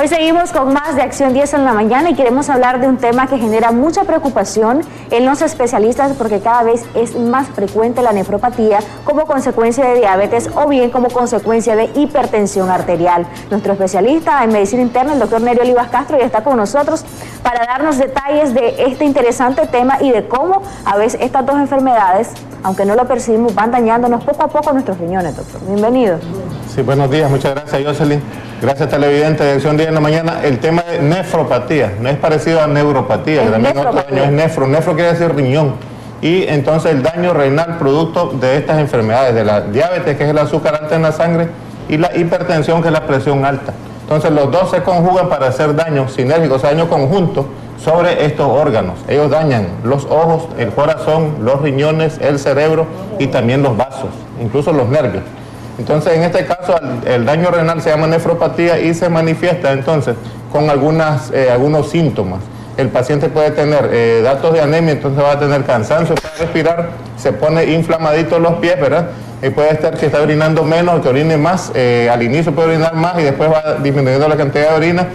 Hoy seguimos con más de Acción 10 en la mañana y queremos hablar de un tema que genera mucha preocupación en los especialistas porque cada vez es más frecuente la nefropatía como consecuencia de diabetes o bien como consecuencia de hipertensión arterial. Nuestro especialista en medicina interna, el doctor Nerio Olivas Castro, ya está con nosotros para darnos detalles de este interesante tema y de cómo a veces estas dos enfermedades, aunque no lo percibimos, van dañándonos poco a poco nuestros riñones, doctor. Bienvenido. Sí, buenos días, muchas gracias, Jocelyn. Gracias, televidente de Acción 10 en la mañana. El tema de nefropatía, no es parecido a neuropatía, también otro daño es nefro quiere decir riñón. Y entonces el daño renal producto de estas enfermedades, de la diabetes, que es el azúcar alta en la sangre, y la hipertensión, que es la presión alta. Entonces los dos se conjugan para hacer daño sinérgico, o sea, daño conjunto sobre estos órganos. Ellos dañan los ojos, el corazón, los riñones, el cerebro y también los vasos, incluso los nervios. Entonces, en este caso, el daño renal se llama nefropatía y se manifiesta entonces con algunos síntomas. El paciente puede tener datos de anemia, entonces va a tener cansancio para respirar, se pone inflamadito los pies, ¿verdad? Y puede estar que está orinando menos, que orine más, al inicio puede orinar más y después va disminuyendo la cantidad de orina.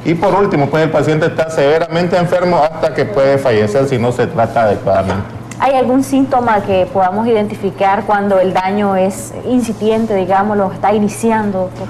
Y por último, pues el paciente está severamente enfermo hasta que puede fallecer si no se trata adecuadamente. ¿Hay algún síntoma que podamos identificar cuando el daño es incipiente, digámoslo, está iniciando, doctor?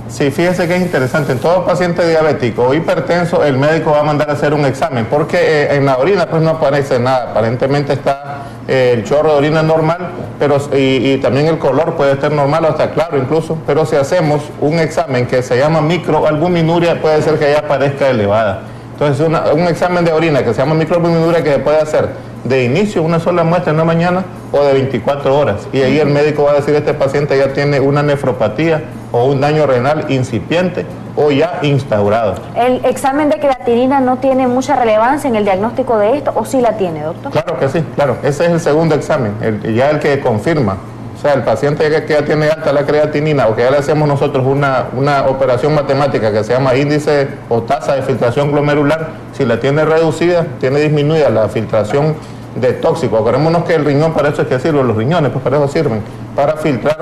Sí, fíjese que es interesante. En todo paciente diabético o hipertenso, el médico va a mandar a hacer un examen, porque en la orina pues no aparece nada. Aparentemente está el chorro de orina normal, pero y también el color puede estar normal o hasta claro incluso, pero si hacemos un examen que se llama microalbuminuria, puede ser que ya aparezca elevada. Entonces un examen de orina que se llama microalbuminuria que se puede hacer de inicio, una sola muestra en la mañana o de 24 horas. Y ahí el médico va a decir, este paciente ya tiene una nefropatía o un daño renal incipiente o ya instaurado. ¿El examen de creatinina no tiene mucha relevancia en el diagnóstico de esto o sí la tiene, doctor? Claro que sí, claro. Ese es el segundo examen, ya el que confirma. O sea, el paciente que ya tiene alta la creatinina o que ya le hacemos nosotros una operación matemática que se llama índice o tasa de filtración glomerular, si la tiene reducida, tiene disminuida la filtración de tóxicos. Acordémonos que el riñón, para eso es que sirven los riñones, pues para eso sirven, para filtrar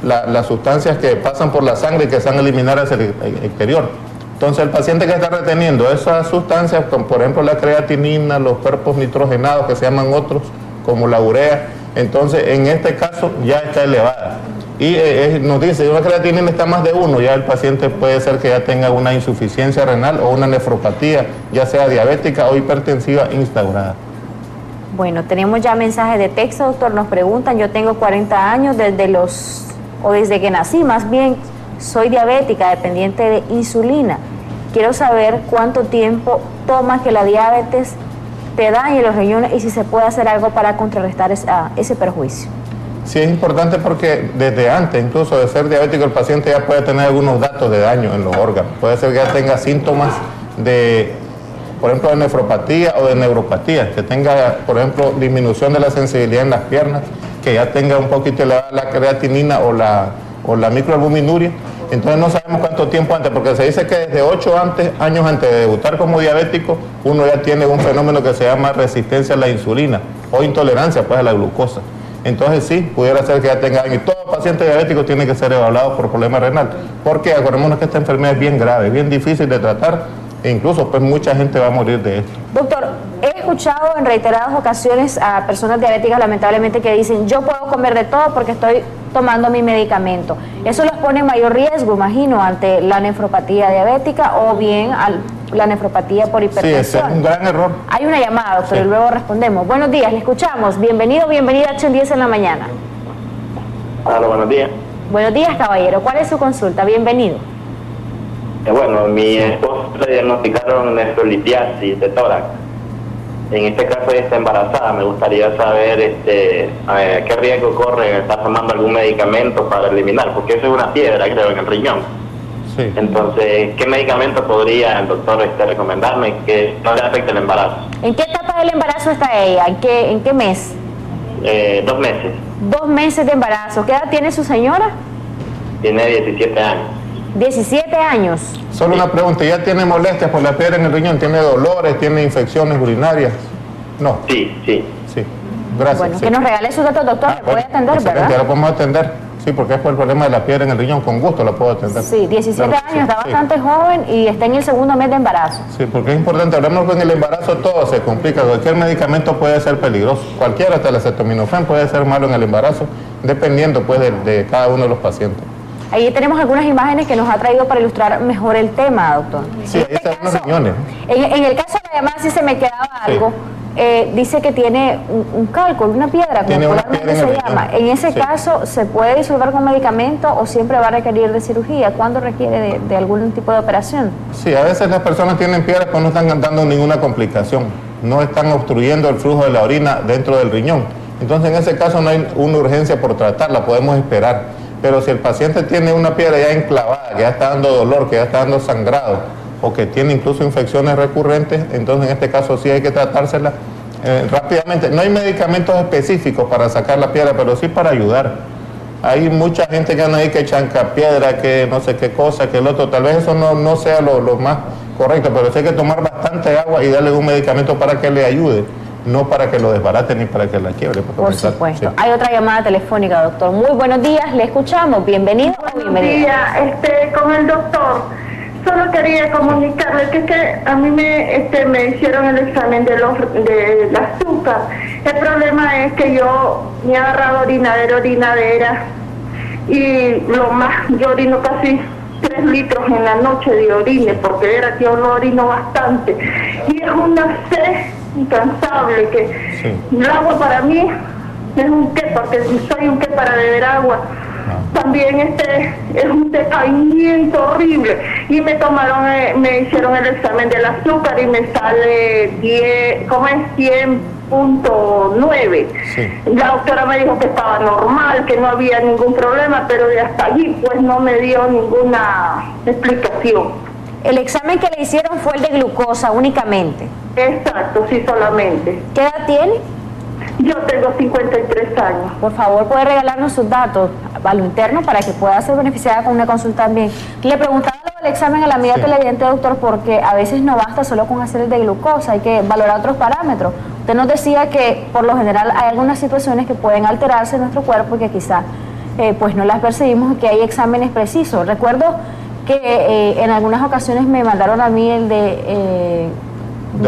las sustancias que pasan por la sangre y que se van a eliminar hacia el exterior. Entonces el paciente que está reteniendo esas sustancias, como por ejemplo la creatinina, los cuerpos nitrogenados que se llaman otros, como la urea, entonces en este caso ya está elevada. Y nos dice, si una creatinina está más de 1, ya el paciente puede ser que ya tenga una insuficiencia renal o una nefropatía, ya sea diabética o hipertensiva instaurada. Bueno, tenemos ya mensajes de texto, doctor, nos preguntan, yo tengo 40 años, desde que nací, más bien, soy diabética, dependiente de insulina. Quiero saber cuánto tiempo toma que la diabetes te dañe los riñones y si se puede hacer algo para contrarrestar ese perjuicio. Sí, es importante porque desde antes incluso de ser diabético el paciente ya puede tener algunos datos de daño en los órganos. Puede ser que ya tenga síntomas de, por ejemplo, de nefropatía o de neuropatía, que tenga, por ejemplo, disminución de la sensibilidad en las piernas, que ya tenga un poquito elevada la creatinina o la microalbuminuria. Entonces no sabemos cuánto tiempo antes, porque se dice que desde 8 años antes de debutar como diabético, uno ya tiene un fenómeno que se llama resistencia a la insulina o intolerancia pues a la glucosa. Entonces sí, pudiera ser que ya tenga, y todo paciente diabético tiene que ser evaluado por problema renal, porque acordémonos que esta enfermedad es bien grave, bien difícil de tratar, e incluso pues mucha gente va a morir de esto. Doctor, he escuchado en reiteradas ocasiones a personas diabéticas lamentablemente que dicen, yo puedo comer de todo porque estoy tomando mi medicamento. Eso los pone en mayor riesgo, imagino, ante la nefropatía diabética o bien la nefropatía por hipertensión. Sí, ese es un gran error. Hay una llamada, doctor, sí, y luego respondemos. Buenos días, le escuchamos. Bienvenido, bienvenida a Acción 10 en la mañana. Hola, buenos días. Buenos días, caballero. ¿Cuál es su consulta? Bienvenido. Bueno, mi esposa le diagnosticaron nefrolitiasis de tórax. En este caso ella está embarazada. Me gustaría saber qué riesgo corre estar tomando algún medicamento para eliminar, porque eso es una piedra, creo, en el riñón. Sí. Entonces, ¿qué medicamento podría el doctor recomendarme que no le afecte el embarazo? ¿En qué etapa del embarazo está ella? ¿En qué mes? 2 meses. 2 meses de embarazo. ¿Qué edad tiene su señora? Tiene 17 años. 17 años. Solo una pregunta, ¿ya tiene molestias por la piedra en el riñón? ¿Tiene dolores? ¿Tiene infecciones urinarias? No. Sí, sí. Sí, gracias. Bueno, sí, que nos regale sus datos, doctor, le puede atender, ¿verdad? Ya lo podemos atender. Sí, porque es por el problema de la piedra en el riñón, con gusto la puedo atender. Sí, 17 claro, años, está sí. bastante joven y está en el segundo mes de embarazo. Sí, porque es importante, hablamos que en el embarazo todo se complica, cualquier medicamento puede ser peligroso, cualquiera, hasta el acetaminofén puede ser malo en el embarazo, dependiendo pues de cada uno de los pacientes. Ahí tenemos algunas imágenes que nos ha traído para ilustrar mejor el tema, doctor. Sí, ahí están los riñones. En el caso de la llamada, si se me quedaba algo, dice que tiene un cálculo, una piedra, como popularmente se llama. En ese caso, ¿se puede disolver con medicamento o siempre va a requerir de cirugía? ¿Cuándo requiere de algún tipo de operación? Sí, a veces las personas tienen piedras pero no están dando ninguna complicación, no están obstruyendo el flujo de la orina dentro del riñón. Entonces, en ese caso no hay una urgencia por tratarla, podemos esperar. Pero si el paciente tiene una piedra ya enclavada, que ya está dando dolor, que ya está dando sangrado, o que tiene incluso infecciones recurrentes, entonces en este caso sí hay que tratársela rápidamente. No hay medicamentos específicos para sacar la piedra, pero sí para ayudar. Hay mucha gente que anda ahí que chanca piedra, que no sé qué cosa, que el otro. Tal vez eso no sea lo más correcto, pero sí hay que tomar bastante agua y darle un medicamento para que le ayude. No para que lo desbarate ni para que la quiebre. Por supuesto. Sí. Hay otra llamada telefónica, doctor. Muy buenos días, le escuchamos. Bienvenido o bienvenida. Buenos días, con el doctor. Solo quería comunicarle que a mí me hicieron el examen del azúcar. El problema es que yo me he agarrado orinadera y yo orino casi 3 litros en la noche de orine, porque era que yo lo orino bastante. Y es una sed incansable que el agua para mí es un té, porque soy un té para beber agua. También es un decaimiento horrible. Y me hicieron el examen del azúcar y me sale 100.9. La doctora me dijo que estaba normal, que no había ningún problema, pero de hasta allí pues no me dio ninguna explicación. El examen que le hicieron fue el de glucosa únicamente. Exacto, sí, solamente. ¿Qué edad tiene? Yo tengo 53 años. Por favor, puede regalarnos sus datos a lo interno para que pueda ser beneficiada con una consulta también. Le preguntaba el examen a la medida televidente, doctor, porque a veces no basta solo con hacer el de glucosa, hay que valorar otros parámetros. Usted nos decía que por lo general hay algunas situaciones que pueden alterarse en nuestro cuerpo y que quizá pues no las percibimos y que hay exámenes precisos. Recuerdo que en algunas ocasiones me mandaron a mí el de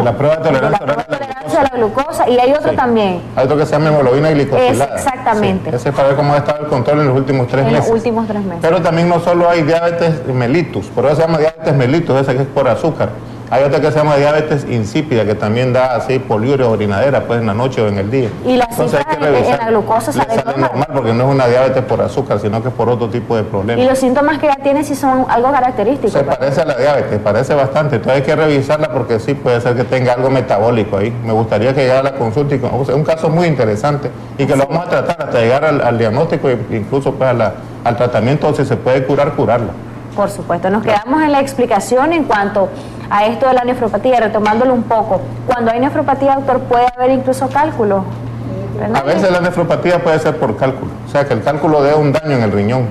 la prueba de tolerancia a la glucosa, y hay otro también. Hay otro que se llama hemoglobina glicosilada. Exactamente. Ese es para ver cómo ha estado el control en los últimos 3 meses. En los últimos 3 meses. Pero también no solo hay diabetes mellitus, por eso se llama diabetes mellitus, esa que es por azúcar. Hay otra que se llama diabetes insípida, que también da así poliuria o orinadera, pues en la noche o en el día. Y la cifra en la glucosa sale normal porque no es una diabetes por azúcar, sino que es por otro tipo de problemas. Y los síntomas que ya tiene sí son algo característicos. Se parece a la diabetes, parece bastante. Entonces hay que revisarla porque sí puede ser que tenga algo metabólico ahí. Me gustaría que llegara a la consulta y es un caso muy interesante y que lo vamos a tratar hasta llegar al diagnóstico e incluso pues al tratamiento, si se puede curarla. Por supuesto, nos quedamos en la explicación en cuanto a esto de la nefropatía, retomándolo un poco. Cuando hay nefropatía, doctor, puede haber incluso cálculo. A veces la nefropatía puede ser por cálculo, o sea que el cálculo dé un daño en el riñón.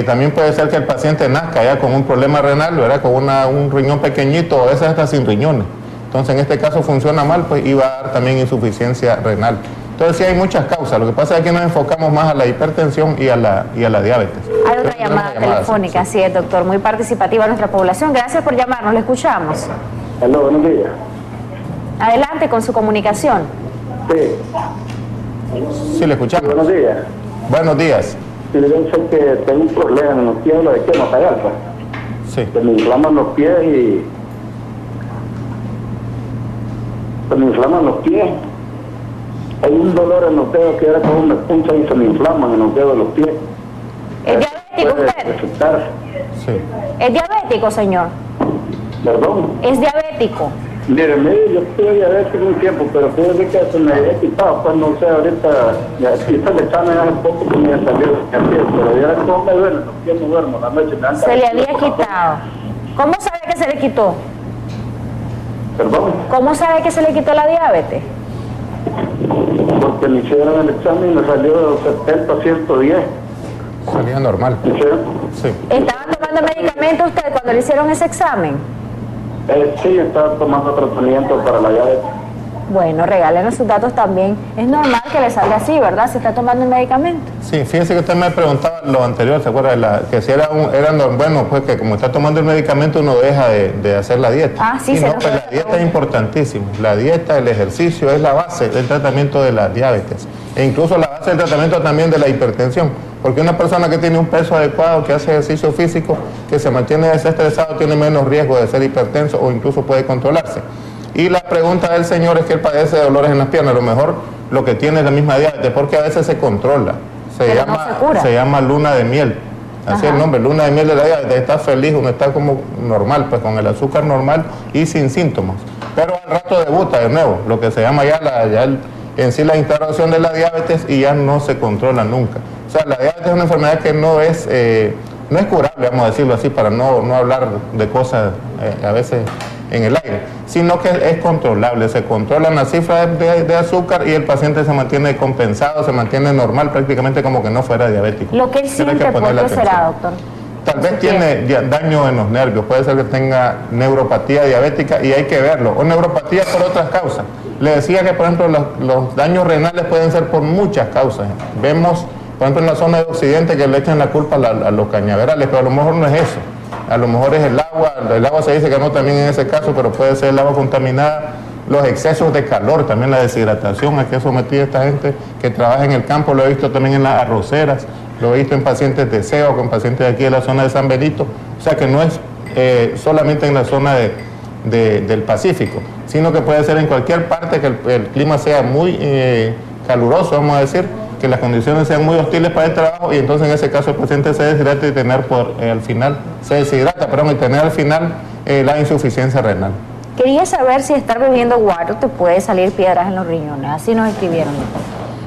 También puede ser que el paciente nazca ya con un problema renal, ¿verdad? Con un riñón pequeñito o a veces hasta sin riñones. Entonces en este caso funciona mal, pues iba a dar también insuficiencia renal. Entonces sí hay muchas causas, lo que pasa es que nos enfocamos más a la hipertensión y a la diabetes. Hay otra llamada telefónica, sí, doctor, muy participativa nuestra población. Gracias por llamarnos, le escuchamos. Hola, buenos días. Adelante con su comunicación. Sí. Sí, le escuchamos. Buenos días. Buenos días. Sí, yo sé que tengo un problema en los pies, lo de Quemacagalpa. Sí. Se me inflaman los pies y... Se me inflaman los pies. Hay un dolor en los dedos que ahora como me punchan y se me inflaman en los dedos de los pies. ¿Es diabético usted? Sí. ¿Es diabético, señor? ¿Perdón? ¿Es diabético? Mire, yo estuve diabético un tiempo, pero fíjate que se me había quitado, pues no sé, ahorita el examen hace poco que me salió pero ya como me duele, los pies no duermo, la noche me dan. Se le había quitado. ¿Cómo sabe que se le quitó? ¿Perdón? ¿Cómo sabe que se le quitó la diabetes? Porque me hicieron el examen y me salió 70-110. Salía normal. Sí. ¿Estaba tomando medicamento usted cuando le hicieron ese examen? Sí, estaba tomando tratamiento para la diabetes. Bueno, regálenos sus datos también. Es normal que le salga así, ¿verdad? ¿Se está tomando el medicamento? Sí, fíjese que usted me preguntaba lo anterior, ¿se acuerda? Que si bueno, pues que como está tomando el medicamento uno deja de hacer la dieta. Ah, sí, y no, pues la dieta es importantísima. La dieta, el ejercicio es la base del tratamiento de la diabetes. E incluso la base del tratamiento también de la hipertensión. Porque una persona que tiene un peso adecuado, que hace ejercicio físico, que se mantiene desestresado, tiene menos riesgo de ser hipertenso o incluso puede controlarse. Y la pregunta del señor es que él padece de dolores en las piernas. A lo mejor lo que tiene es la misma diabetes, porque a veces se controla. Se llama luna de miel. Así es el nombre, luna de miel de la diabetes. Está feliz, uno está como normal, pues con el azúcar normal y sin síntomas. Pero al rato debuta de nuevo, lo que se llama en sí la instauración de la diabetes y ya no se controla nunca. O sea, la diabetes es una enfermedad que no es curable, vamos a decirlo así, para no hablar de cosas a veces en el aire, sino que es controlable, se controlan las cifras de azúcar y el paciente se mantiene compensado, se mantiene normal, prácticamente como que no fuera diabético. Lo que él siente, ¿por qué será, doctor? Tal vez tiene daño en los nervios, puede ser que tenga neuropatía diabética y hay que verlo, o neuropatía por otras causas. Le decía que, por ejemplo, los daños renales pueden ser por muchas causas. Vemos, por ejemplo, en la zona de Occidente que le echan la culpa a los cañaverales, pero a lo mejor no es eso. A lo mejor es el agua se dice que no también en ese caso, pero puede ser el agua contaminada, los excesos de calor, también la deshidratación a que sometida esta gente que trabaja en el campo, lo he visto también en las arroceras, lo he visto en pacientes de SEO, con pacientes de aquí de la zona de San Benito, o sea que no es solamente en la zona del Pacífico, sino que puede ser en cualquier parte que el clima sea muy caluroso, vamos a decir, que las condiciones sean muy hostiles para el trabajo y entonces en ese caso el paciente se deshidrata y tener al final la insuficiencia renal. Quería saber si estar bebiendo guaro te puede salir piedras en los riñones, así nos escribieron.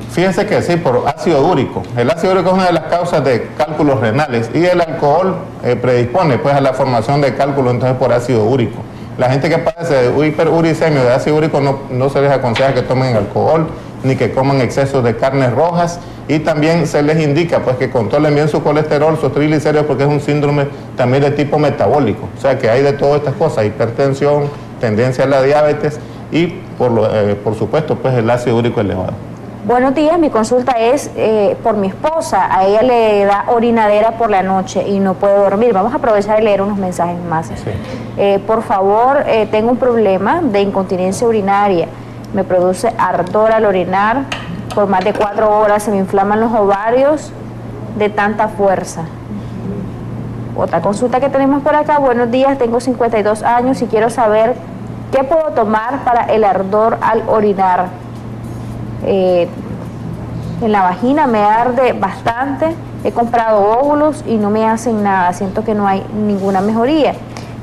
Fíjense que sí, por ácido úrico. El ácido úrico es una de las causas de cálculos renales y el alcohol predispone pues a la formación de cálculos entonces por ácido úrico. La gente que padece de hiperuricemia, de ácido úrico, no se les aconseja que tomen alcohol ni que coman excesos de carnes rojas y también se les indica pues que controlen bien su colesterol, sus triglicéridos, porque es un síndrome también de tipo metabólico, o sea que hay de todas estas cosas, hipertensión, tendencia a la diabetes y por supuesto pues el ácido úrico elevado. Buenos días, mi consulta es por mi esposa, a ella le da orinadera por la noche y no puede dormir. Vamos a aprovechar y leer unos mensajes más. Sí. Por favor, tengo un problema de incontinencia urinaria, me produce ardor al orinar, por más de 4 horas se me inflaman los ovarios de tanta fuerza. Otra consulta que tenemos por acá, buenos días, tengo 52 años y quiero saber qué puedo tomar para el ardor al orinar. En la vagina me arde bastante, he comprado óvulos y no me hacen nada, siento que no hay ninguna mejoría.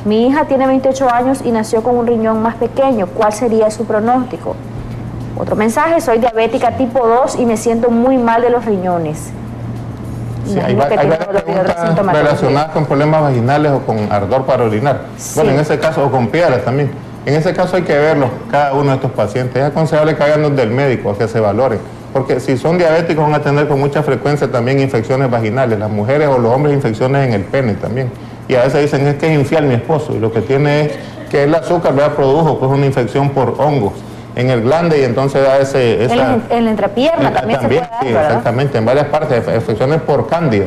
Mi hija tiene 28 años y nació con un riñón más pequeño, ¿cuál sería su pronóstico? Otro mensaje, soy diabética tipo 2 y me siento muy mal de los riñones. Sí, hay varias preguntas relacionadas con problemas vaginales o con ardor para orinar. Sí. Bueno, en ese caso, o con piedras también. En ese caso hay que verlos, cada uno de estos pacientes. Es aconsejable que hagan del médico, a que se valoren. Porque si son diabéticos van a tener con mucha frecuencia también infecciones vaginales. Las mujeres o los hombres infecciones en el pene también. Y a veces dicen, es que es infiel mi esposo. Y lo que tiene es que el azúcar produjo pues una infección por hongos en el glande y entonces da en la entrepierna también se puede dar, sí, ¿verdad? Exactamente, en varias partes, infecciones por cándida,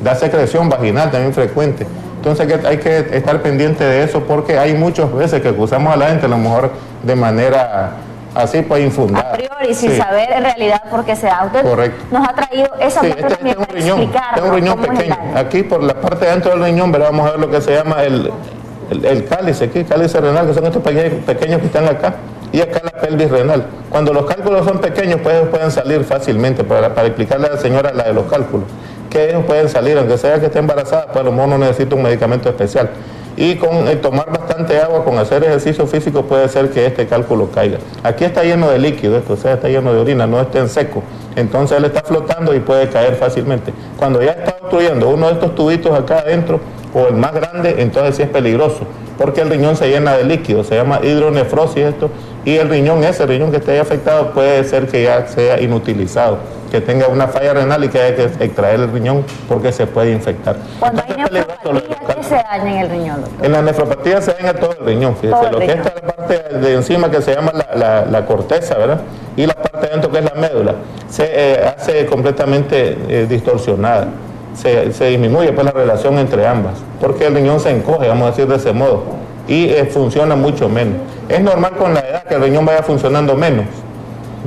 da secreción vaginal también frecuente. Entonces hay que estar pendiente de eso porque hay muchas veces que acusamos a la gente a lo mejor de manera así pues infundada. A priori, sin saber en realidad por qué se da. Usted correcto. Nos ha traído esa este es un riñón pequeño. Aquí por la parte de adentro del riñón vamos a ver lo que se llama el cálice, aquí, cálice renal, que son estos pequeños que están acá. Y acá la pelvis renal. Cuando los cálculos son pequeños, pues pueden salir fácilmente. Para explicarle a la señora la de los cálculos, que ellos pueden salir, aunque sea que esté embarazada, pues a lo mejor no necesita un medicamento especial. Y con tomar bastante agua, con hacer ejercicio físico, puede ser que este cálculo caiga. Aquí está lleno de líquido, esto, o sea, está lleno de orina, no está en seco. Entonces él está flotando y puede caer fácilmente. Cuando ya está obstruyendo uno de estos tubitos acá adentro, o el más grande, entonces sí es peligroso, porque el riñón se llena de líquido, se llama hidronefrosis esto, y el riñón, ese riñón que esté afectado puede ser que ya sea inutilizado, que tenga una falla renal y que haya que extraer el riñón porque se puede infectar. Cuando hay nefropatía, ¿qué se daña en el riñón, doctor? En la nefropatía se daña todo el riñón, fíjese, lo que es la parte parte de encima que se llama la corteza, ¿verdad? Y la parte de dentro que es la médula, se hace completamente distorsionada. Se disminuye pues la relación entre ambas, porque el riñón se encoge, vamos a decir de ese modo, y funciona mucho menos. Es normal con la edad que el riñón vaya funcionando menos,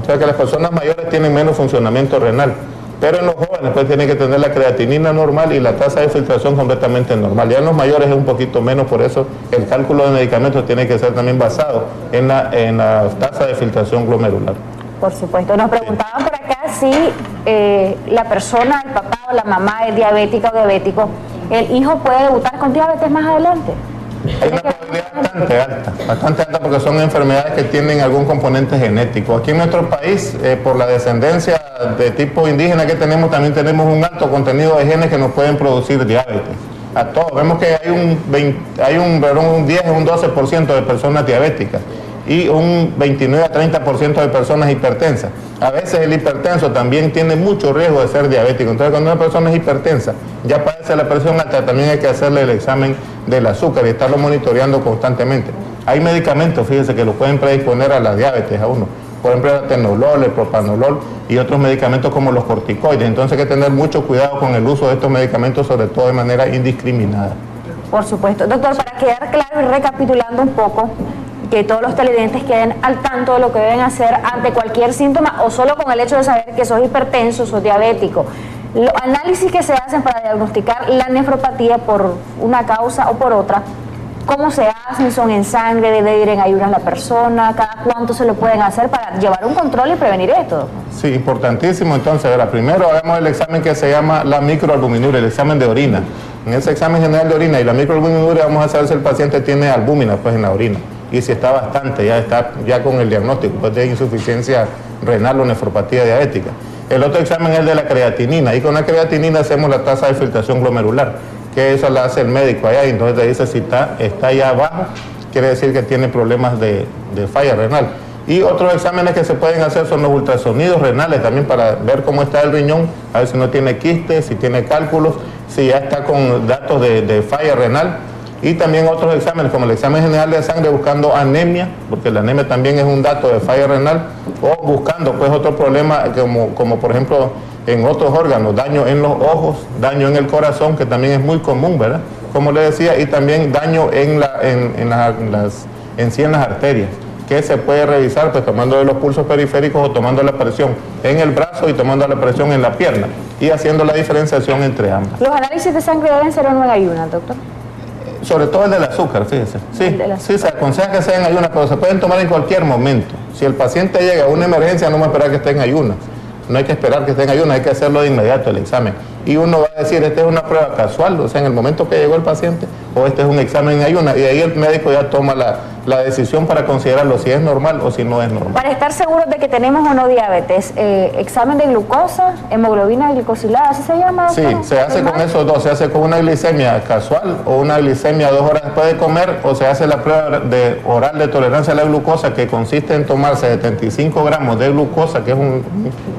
o sea que las personas mayores tienen menos funcionamiento renal, pero en los jóvenes pues tienen que tener la creatinina normal y la tasa de filtración completamente normal. Ya en los mayores es un poquito menos, por eso el cálculo de medicamentos tiene que ser también basado en la tasa de filtración glomerular. Por supuesto. Nos preguntaban por acá si la persona, el papá o la mamá es diabética o diabético, ¿el hijo puede debutar con diabetes más adelante? Hay una probabilidad bastante alta porque son enfermedades que tienen algún componente genético. Aquí en nuestro país, por la descendencia de tipo indígena que tenemos, también tenemos un alto contenido de genes que nos pueden producir diabetes. A todos, vemos que hay un 10 o un 12% de personas diabéticas y un 29 a 30% de personas hipertensas. A veces el hipertenso también tiene mucho riesgo de ser diabético. Entonces, cuando una persona es hipertensa, ya padece la presión alta, también hay que hacerle el examen del azúcar y estarlo monitoreando constantemente. Hay medicamentos, fíjense, que lo pueden predisponer a la diabetes a uno. Por ejemplo, el atenolol, el propanolol y otros medicamentos como los corticoides. Entonces hay que tener mucho cuidado con el uso de estos medicamentos, sobre todo de manera indiscriminada. Por supuesto. Doctor, para quedar claro y recapitulando un poco, que todos los televidentes queden al tanto de lo que deben hacer ante cualquier síntoma o solo con el hecho de saber que sos hipertenso, sos diabético. Los análisis que se hacen para diagnosticar la nefropatía por una causa o por otra, ¿cómo se hacen? ¿Son en sangre? ¿Debe ir en ayunas la persona? ¿Cada cuánto se lo pueden hacer para llevar un control y prevenir esto? Sí, importantísimo. Entonces, ahora, primero hagamos el examen que se llama la microalbuminuria, el examen de orina. En ese examen general de orina y la microalbuminuria vamos a saber si el paciente tiene albúmina pues en la orina. Y si está bastante, ya está con el diagnóstico pues, de insuficiencia renal o nefropatía diabética. El otro examen es el de la creatinina, y con la creatinina hacemos la tasa de filtración glomerular, que eso la hace el médico allá, y entonces te dice si está allá abajo, quiere decir que tiene problemas de falla renal. Y otros exámenes que se pueden hacer son los ultrasonidos renales, también para ver cómo está el riñón, a ver si no tiene quistes, si tiene cálculos, si ya está con datos de falla renal. Y también otros exámenes, como el examen general de sangre buscando anemia, porque la anemia también es un dato de falla renal, o buscando pues otro problema como por ejemplo en otros órganos, daño en los ojos, daño en el corazón, que también es muy común, ¿verdad? Como le decía, y también daño en las arterias, que se puede revisar pues tomando los pulsos periféricos o tomando la presión en el brazo y tomando la presión en la pierna, y haciendo la diferenciación entre ambas. ¿Los análisis de sangre deben ser o no en ayunas, doctor? Sobre todo el del azúcar, fíjese. Sí, se aconseja que sea en ayunas, pero se pueden tomar en cualquier momento. Si el paciente llega a una emergencia, no va a esperar que esté en ayunas. No hay que esperar que esté en ayunas, hay que hacerlo de inmediato el examen. Y uno va a decir, esta es una prueba casual, o sea, en el momento que llegó el paciente, o este es un examen en ayunas, y ahí el médico ya toma la decisión para considerarlo si es normal o si no es normal. Para estar seguros de que tenemos o no diabetes, examen de glucosa, hemoglobina glicosilada, ¿así se llama? Sí, se hace con esos dos, se hace con una glicemia casual o una glicemia 2 horas después de comer, o se hace la prueba oral de tolerancia a la glucosa, que consiste en tomarse 75 gramos de glucosa, que es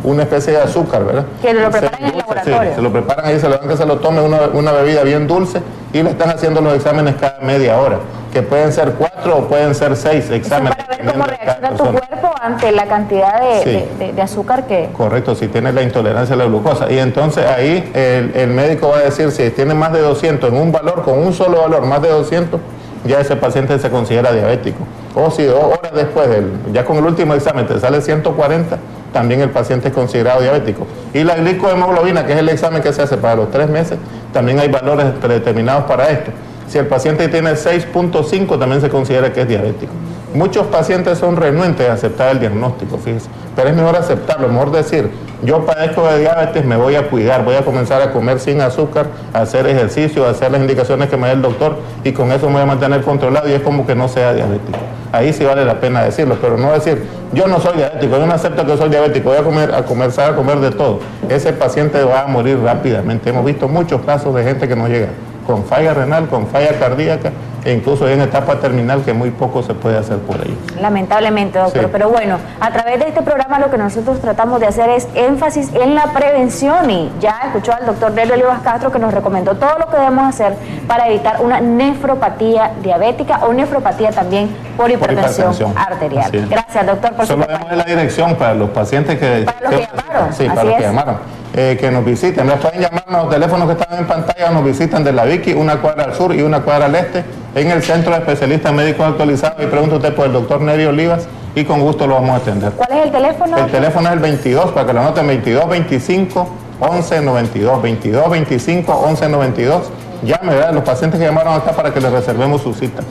una especie de azúcar, ¿verdad? Que lo preparan en el laboratorio. Sí, se lo preparan ahí, se le dan que se lo tome una bebida bien dulce, y le están haciendo los exámenes cada media hora, que pueden ser 4 o pueden ser 6 exámenes. Para ver cómo reacciona tu cuerpo ante la cantidad de azúcar que... Correcto, si tiene la intolerancia a la glucosa. Y entonces ahí el médico va a decir si tiene más de 200 en un valor, con un solo valor, más de 200, ya ese paciente se considera diabético. O si 2 horas después, ya con el último examen te sale 140, también el paciente es considerado diabético. Y la glicohemoglobina, que es el examen que se hace para los 3 meses, también hay valores predeterminados para esto. Si el paciente tiene 6.5, también se considera que es diabético. Muchos pacientes son renuentes a aceptar el diagnóstico, fíjense, pero es mejor aceptarlo, mejor decir, yo padezco de diabetes, me voy a cuidar, voy a comenzar a comer sin azúcar, a hacer ejercicio, a hacer las indicaciones que me da el doctor, y con eso me voy a mantener controlado, y es como que no sea diabético. Ahí sí vale la pena decirlo, pero no decir, yo no soy diabético, yo no acepto que soy diabético, voy a comenzar a comer de todo. Ese paciente va a morir rápidamente. Hemos visto muchos casos de gente que nos llega con falla renal, con falla cardíaca, e incluso en etapa terminal que muy poco se puede hacer por ellos. Lamentablemente, doctor, Sí. pero bueno, a través de este programa lo que nosotros tratamos de hacer es énfasis en la prevención, y ya escuchó al doctor Nelio Olivas Castro que nos recomendó todo lo que debemos hacer para evitar una nefropatía diabética o nefropatía también por hipertensión arterial. Así es. Gracias, doctor, por su Solo compañía. demos la dirección para los pacientes que... Para los que llamaron, Sí, para así los que es. llamaron. Que nos visiten, nos pueden llamar a los teléfonos que están en pantalla, nos visitan de la Vicky, una cuadra al sur y una cuadra al este, en el Centro de Especialistas Médicos Actualizados, y pregunta usted por el doctor Nelio Olivas y con gusto lo vamos a atender. ¿Cuál es el teléfono? El teléfono es el 22, para que lo anoten, 2225 1192, 2225 1192. Llame, ¿verdad? Los pacientes que llamaron acá para que les reservemos su cita.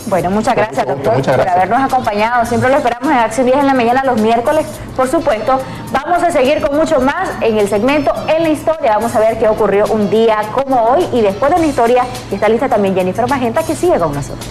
Bueno, muchas gracias, Mucho gusto, doctor, muchas por gracias. habernos acompañado. Siempre lo esperamos en Acción 10 en la mañana los miércoles, por supuesto. Vamos a seguir con mucho más en el segmento En la Historia. Vamos a ver qué ocurrió un día como hoy, y después de la historia está lista también Jennifer Magenta, que sigue con nosotros.